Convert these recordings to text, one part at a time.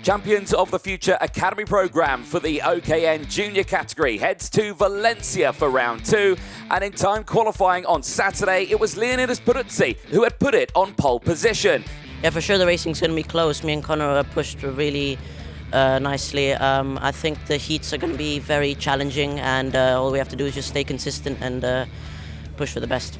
Champions of the Future Academy program for the OKN Junior category heads to Valencia for round 2, and in time qualifying on Saturday, it was Leonidas Peruzzi who had put it on pole position. Yeah, for sure the racing's going to be close. Me and Conor pushed really nicely. I think the heats are going to be very challenging, and all we have to do is just stay consistent and push for the best.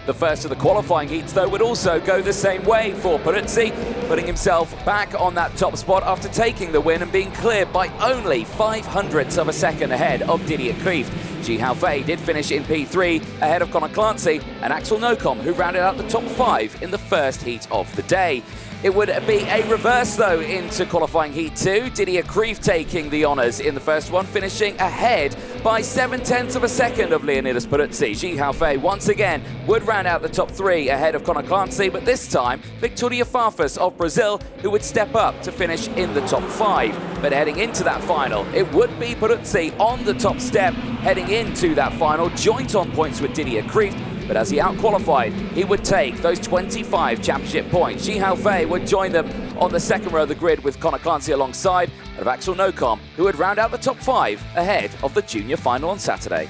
The first of the qualifying heats, though, would also go the same way for Peruzzi, putting himself back on that top spot after taking the win and being cleared by only 0.05 of a second ahead of Didier Krieft. Ji Haofei did finish in P3 ahead of Conor Clancy and Axel Nocom, who rounded out the top 5 in the first heat of the day. It would be a reverse, though, into qualifying Heat 2. Didier Krieft taking the honours in the first one, finishing ahead by 0.7 of a second of Leonidas Peruzzi. Ji Haofei, once again, would round out the top 3 ahead of Conor Clancy, but this time, Victoria Farfus of Brazil, who would step up to finish in the top 5. But heading into that final, it would be Peruzzi on the top step, heading into that final, joint on points with Didier Krieft. But as he out-qualified, he would take those 25 championship points. Ji Haofei would join them on the second row of the grid with Conor Clancy alongside of Axel Nocom, who would round out the top 5 ahead of the junior final on Saturday.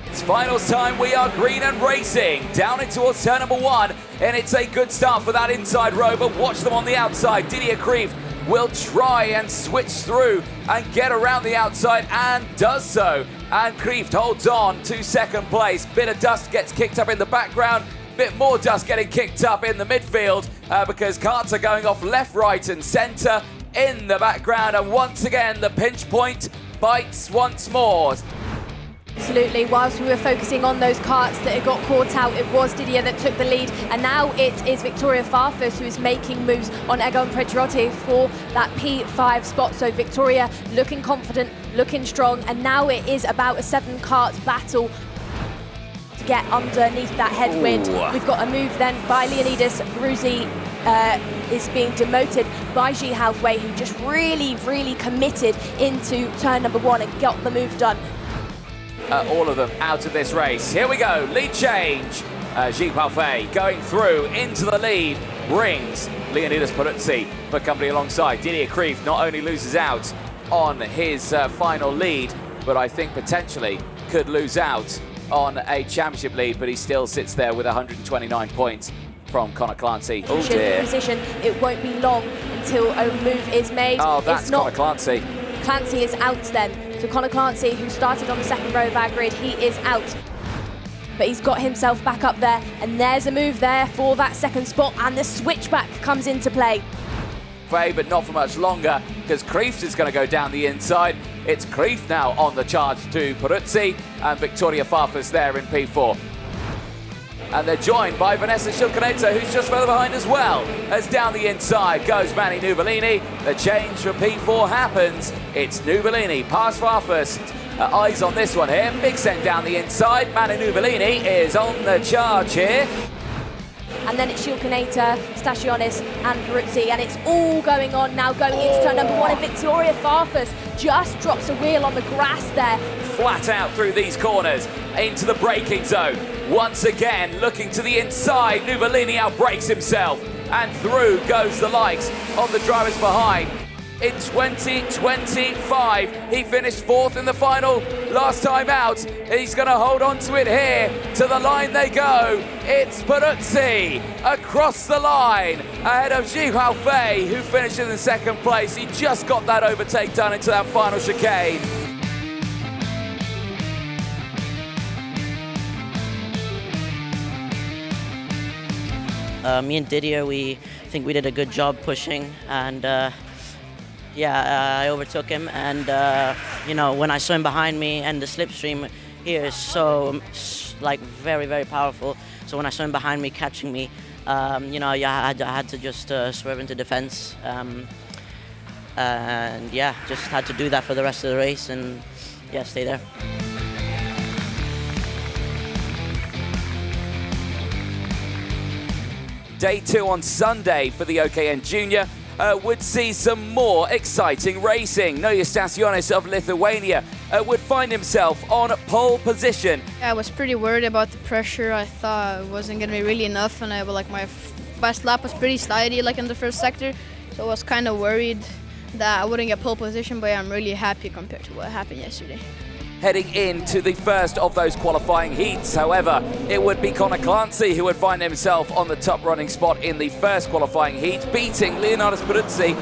It's finals time. We are green and racing down in towards turn number 1, and it's a good start for that inside row, but watch them on the outside. Didier Krieft will try and switch through and get around the outside, and does so. And Krieft holds on to second place. Bit of dust gets kicked up in the background, bit more dust getting kicked up in the midfield because carts are going off left, right and centre in the background, and once again the pinch point bites once more. Absolutely. Whilst we were focusing on those carts that had got caught out, it was Didier that took the lead, and now it is Victoria Farfus who is making moves on Egon Pedrotti for that P5 spot. So Victoria looking confident, looking strong, and now it is about a 7 carts battle to get underneath that headwind. Ooh. We've got a move then by Leonidas Peruzzi. Is being demoted by Ji Haofei, who just really committed into turn number 1 and got the move done. All of them out of this race. Here we go, lead change. Ji Haofei going through into the lead, brings Leonidas Peruzzi for company alongside. Didier Krieft not only loses out on his final lead, but I think potentially could lose out on a championship lead, but he still sits there with 129 points from Conor Clancy. Oh dear. Position. It won't be long until a move is made. Oh, that's Conor Clancy. Clancy is out then. So Conor Clancy, who started on the second row of our grid, he is out. But he's got himself back up there, and there's a move there for that second spot, and the switchback comes into play. But not for much longer, because Krieft is going to go down the inside. It's Krieft now on the charge to Peruzzi, and Victoria Farfus there in P4. And they're joined by Vanessa Shilkaneta, who's just further behind as well. As down the inside goes Manny Nuvolini. The change for P4 happens. It's Nuvolini past Farfus. Eyes on this one here. Big send down the inside. Manny Nuvolini is on the charge here. And then it's Shilkaneta, Stasionis and Peruzzi, and it's all going on now going into turn number 1, and Victoria Farfus just drops a wheel on the grass there. Flat out through these corners into the braking zone. Once again looking to the inside, Nuvolini outbrakes himself, and through goes the likes of the drivers behind. In 2025, he finished 4th in the final last time out. He's going to hold on to it here. To the line they go. It's Peruzzi across the line ahead of Ji Haofei, who finished in the second place. He just got that overtake done into that final chicane. Me and Didier, I think we did a good job pushing, and I overtook him, and when I saw him behind me, and the slipstream here is so very powerful. So when I saw him behind me catching me, I had to just swerve into defense, and just had to do that for the rest of the race, and stay there. Day 2 on Sunday for the OKN Junior would see some more exciting racing. Nojus Stasionis of Lithuania would find himself on pole position. I was pretty worried about the pressure. I thought it wasn't going to be really enough, and my first lap was pretty slidey in the first sector, so I was kind of worried. that I wouldn't get pole position, but I'm really happy compared to what happened yesterday. Heading into the first of those qualifying heats, however, it would be Conor Clancy who would find himself on the top running spot in the first qualifying heat, beating Leonidas Peruzzi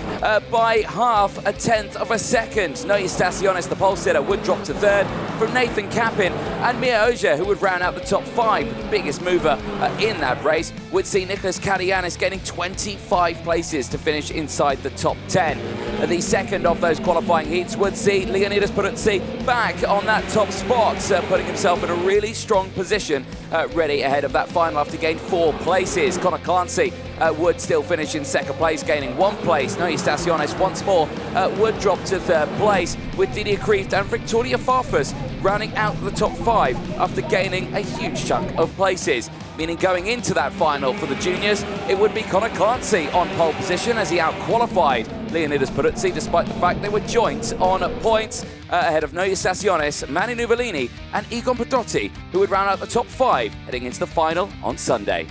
by half a tenth of a second. Nojus Stasionis, the pole sitter, would drop to third from Nathan Kappen, and Nojus, who would round out the top 5. The biggest mover in that race would see Nicholas Kadianis gaining 25 places to finish inside the top 10. The second of those qualifying heats would see Leonidas Peruzzi back on that top spot, putting himself in a really strong position, ready ahead of that final after gaining 4 places. Conor Clancy would still finish in second place, gaining 1 place. Nojus Stasionis once more would drop to third place, with Didier Kreeft and Victoria Farfus rounding out the top 5 after gaining a huge chunk of places. Meaning going into that final for the juniors, it would be Conor Clancy on pole position as he out-qualified Leonidas Peruzzi, despite the fact they were joint on points ahead of Nojus Stasionis, Nuvolini and Egon Pedrotti, who would round out the top 5 heading into the final on Sunday.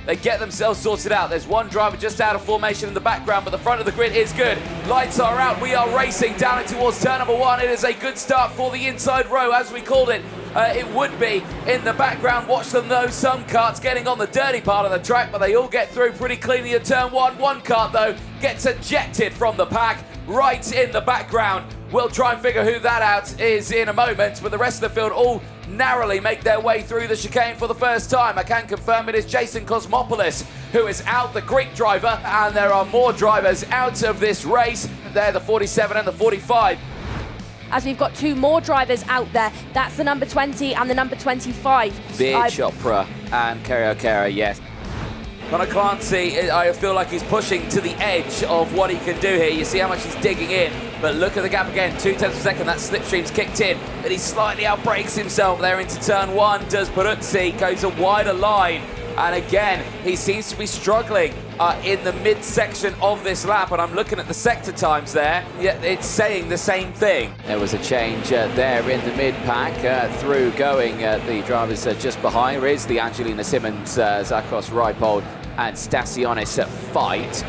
They get themselves sorted out. There's one driver just out of formation in the background, but the front of the grid is good. Lights are out. We are racing down and towards turn number 1. It is a good start for the inside row, as we called it. It would be in the background. Watch them though. Some karts getting on the dirty part of the track, but they all get through pretty cleanly at turn 1. One kart though gets ejected from the pack right in the background. We'll try and figure who that out is in a moment, but the rest of the field all narrowly make their way through the chicane for the first time. I can confirm it is Jason Cosmopoulos who is out, the Greek driver, and there are more drivers out of this race. They're the 47 and the 45. As we've got 2 more drivers out there. That's the number 20 and the number 25. Veer Chopra and Kara, yes. Conor Clancy, I feel like he's pushing to the edge of what he can do here. You see how much he's digging in, but look at the gap again, 0.2 of a second, that slipstream's kicked in, but he slightly outbrakes himself there into turn 1, does Peruzzi, goes a wider line, and again, he seems to be struggling in the midsection of this lap, and I'm looking at the sector times there, yet it's saying the same thing. There was a change there in the mid-pack, through going the drivers just behind. Here is the Angelina Simons, Zakos Reipold and Stasionis fight.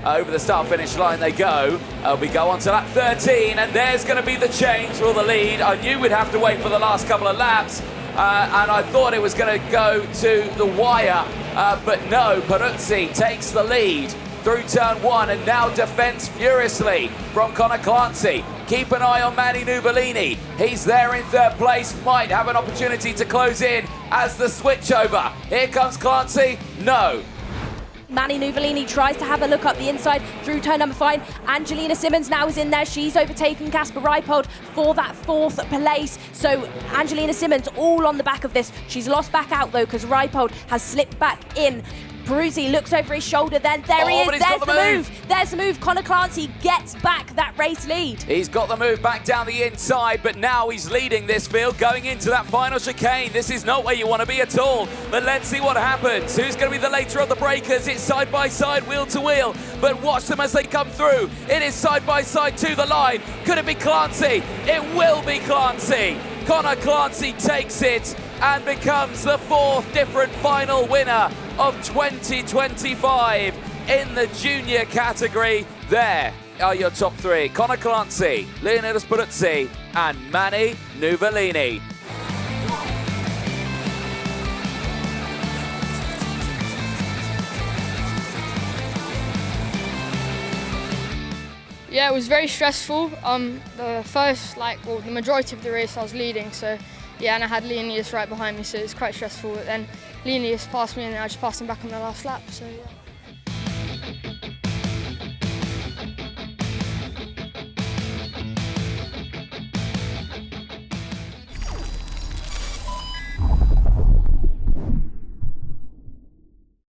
Over the start-finish line they go. We go on to lap 13, and there's going to be the change for the lead. I knew we'd have to wait for the last couple of laps, and I thought it was going to go to the wire, but no, Peruzzi takes the lead through turn 1 and now defends furiously from Conor Clancy. Keep an eye on Nuvolini. He's there in third place, might have an opportunity to close in as the switchover. Here comes Clancy, no. Nuvolini tries to have a look up the inside through turn number 5. Angelina Simons now is in there. She's overtaken Kasper Reipold for that 4th place. So Angelina Simons all on the back of this. She's lost back out though because Reipold has slipped back in. Peruzzi looks over his shoulder then. There he is. There's the move. There's the move. Conor Clancy gets back that race lead. He's got the move back down the inside, but now he's leading this field going into that final chicane. This is not where you want to be at all, but let's see what happens. Who's going to be the later of the breakers? It's side by side, wheel to wheel, but watch them as they come through. It is side by side to the line. Could it be Clancy? It will be Clancy. Conor Clancy takes it and becomes the 4th different final winner of 2025 in the junior category. There are your top 3. Conor Clancy, Leonidas Peruzzi and Nuvolini. Yeah, it was very stressful. The first, the majority of the race I was leading, so yeah, and I had Leonidas right behind me, so it was quite stressful. But then Leonidas passed me and I just passed him back on the last lap, so yeah.